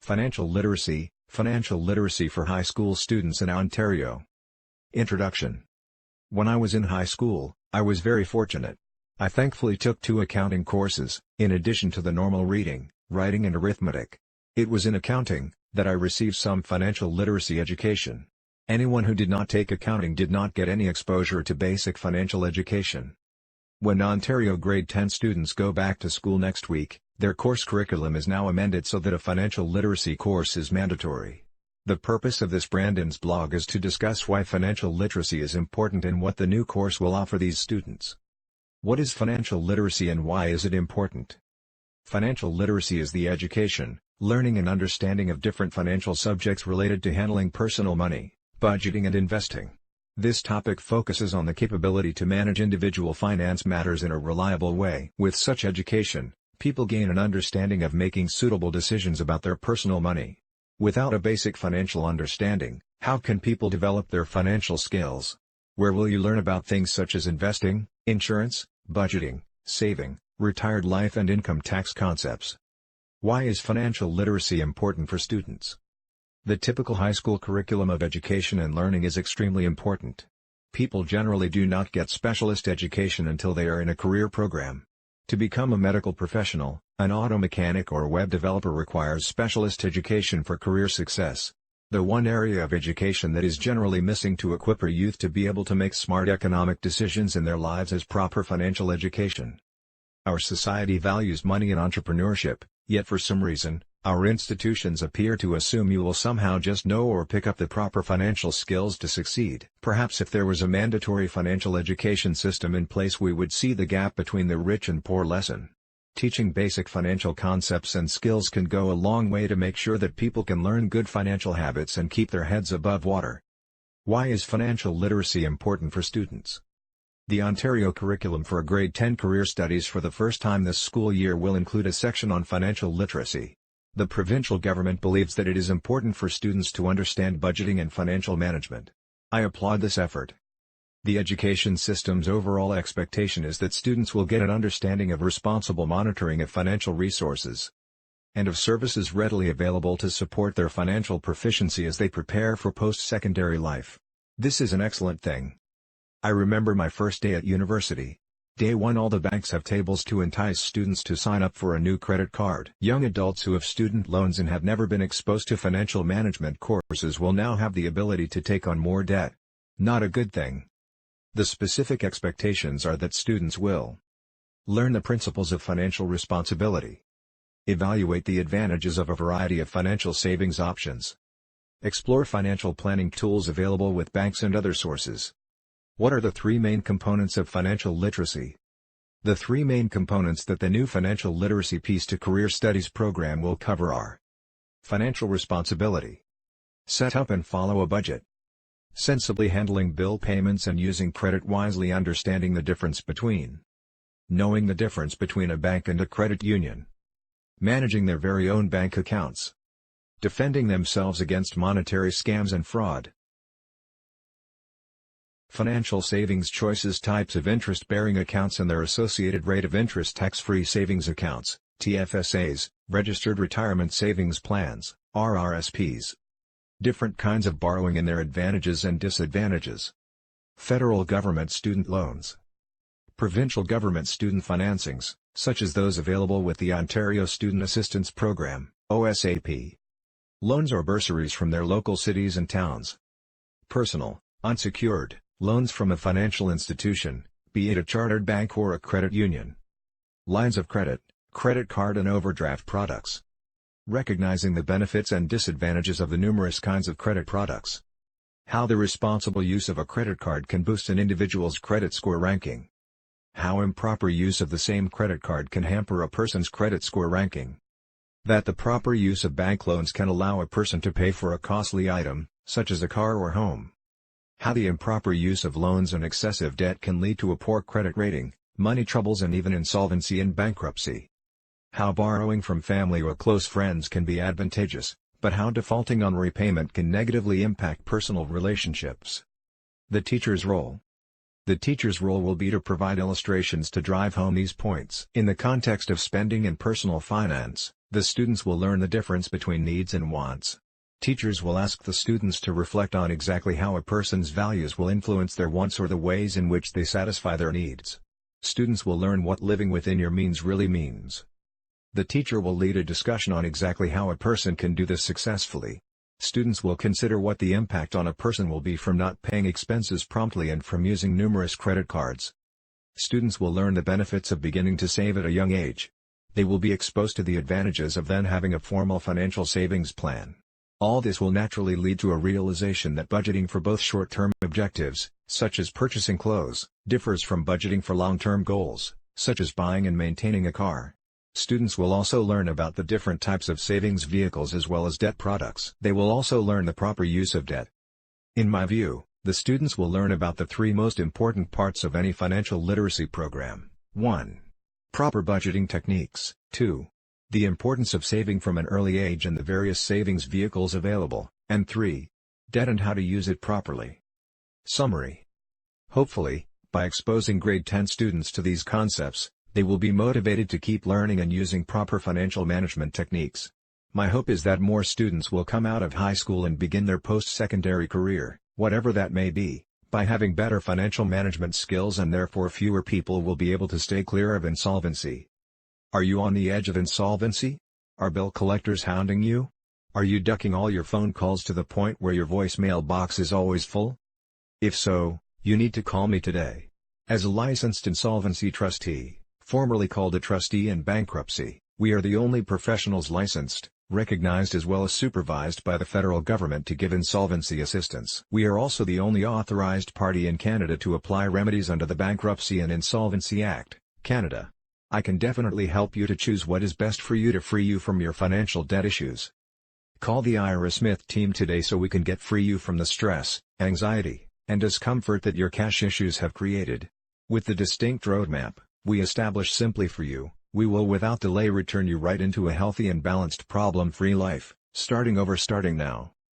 Financial literacy for high school students in Ontario. Introduction. When I was in high school, I was very fortunate. I thankfully took 2 accounting courses, in addition to the normal reading, writing and arithmetic. It was in accounting that I received some financial literacy education. Anyone who did not take accounting did not get any exposure to basic financial education. When Ontario grade 10 students go back to school next week, their course curriculum is now amended so that a financial literacy course is mandatory. The purpose of this Brandon's blog is to discuss why financial literacy is important and what the new course will offer these students. What is financial literacy and why is it important? Financial literacy is the education, learning and understanding of different financial subjects related to handling personal money, budgeting and investing. This topic focuses on the capability to manage individual finance matters in a reliable way. With such education, people gain an understanding of making suitable decisions about their personal money. Without a basic financial understanding, how can people develop their financial skills? Where will you learn about things such as investing, insurance, budgeting, saving, retired life and income tax concepts? Why is financial literacy important for students? The typical high school curriculum of education and learning is extremely important. People generally do not get specialist education until they are in a career program. To become a medical professional, an auto mechanic or web developer requires specialist education for career success. The one area of education that is generally missing to equip our youth to be able to make smart economic decisions in their lives is proper financial education. Our society values money and entrepreneurship, yet for some reason, our institutions appear to assume you will somehow just know or pick up the proper financial skills to succeed. Perhaps if there was a mandatory financial education system in place, we would see the gap between the rich and poor lessen. Teaching basic financial concepts and skills can go a long way to make sure that people can learn good financial habits and keep their heads above water. Why is financial literacy important for students? The Ontario curriculum for grade 10 career studies for the first time this school year will include a section on financial literacy. The provincial government believes that it is important for students to understand budgeting and financial management. I applaud this effort. The education system's overall expectation is that students will get an understanding of responsible monitoring of financial resources and of services readily available to support their financial proficiency as they prepare for post-secondary life. This is an excellent thing. I remember my first day at university. Day 1, all the banks have tables to entice students to sign up for a new credit card. Young adults who have student loans and have never been exposed to financial management courses will now have the ability to take on more debt. Not a good thing. The specific expectations are that students will learn the principles of financial responsibility, evaluate the advantages of a variety of financial savings options, explore financial planning tools available with banks and other sources. What are the 3 main components of financial literacy? The 3 main components that the new financial literacy piece to career studies program will cover are: financial responsibility, set up and follow a budget, sensibly handling bill payments and using credit wisely, understanding the difference between knowing the difference between a bank and a credit union, managing their very own bank accounts, defending themselves against monetary scams and fraud. Financial savings choices, types of interest-bearing accounts and their associated rate of interest, tax-free savings accounts, TFSAs, registered retirement savings plans, RRSPs. Different kinds of borrowing and their advantages and disadvantages. Federal government student loans. Provincial government student financings, such as those available with the Ontario Student Assistance Program, OSAP. Loans or bursaries from their local cities and towns. Personal, unsecured loans from a financial institution, be it a chartered bank or a credit union. Lines of credit, credit card and overdraft products. Recognizing the benefits and disadvantages of the numerous kinds of credit products. How the responsible use of a credit card can boost an individual's credit score ranking. How improper use of the same credit card can hamper a person's credit score ranking. That the proper use of bank loans can allow a person to pay for a costly item, such as a car or home. How the improper use of loans and excessive debt can lead to a poor credit rating, money troubles and even insolvency and bankruptcy. How borrowing from family or close friends can be advantageous, but how defaulting on repayment can negatively impact personal relationships. The teacher's role. The teacher's role will be to provide illustrations to drive home these points. In the context of spending and personal finance, The students will learn the difference between needs and wants. Teachers will ask the students to reflect on exactly how a person's values will influence their wants or the ways in which they satisfy their needs. Students will learn what living within your means really means. The teacher will lead a discussion on exactly how a person can do this successfully. Students will consider what the impact on a person will be from not paying expenses promptly and from using numerous credit cards. Students will learn the benefits of beginning to save at a young age. They will be exposed to the advantages of then having a formal financial savings plan. All this will naturally lead to a realization that budgeting for both short-term objectives, such as purchasing clothes, differs from budgeting for long-term goals, such as buying and maintaining a car. Students will also learn about the different types of savings vehicles as well as debt products. They will also learn the proper use of debt. In my view, the students will learn about the three most important parts of any financial literacy program. 1. Proper budgeting techniques. 2. The importance of saving from an early age and the various savings vehicles available. And 3. Debt and how to use it properly. Summary. Hopefully, by exposing grade 10 students to these concepts, they will be motivated to keep learning and using proper financial management techniques. My hope is that more students will come out of high school and begin their post-secondary career, whatever that may be, by having better financial management skills, and therefore fewer people will be able to stay clear of insolvency. Are you on the edge of insolvency? Are bill collectors hounding you? Are you ducking all your phone calls to the point where your voicemail box is always full? If so, you need to call me today. As a licensed insolvency trustee, formerly called a trustee in bankruptcy, we are the only professionals licensed, recognized as well as supervised by the federal government to give insolvency assistance. We are also the only authorized party in Canada to apply remedies under the Bankruptcy and Insolvency Act, Canada. I can definitely help you to choose what is best for you to free you from your financial debt issues. Call the Ira Smith team today so we can get free you from the stress, anxiety, and discomfort that your cash issues have created. With the distinct roadmap we establish simply for you, we will without delay return you right into a healthy and balanced problem-free life, starting now.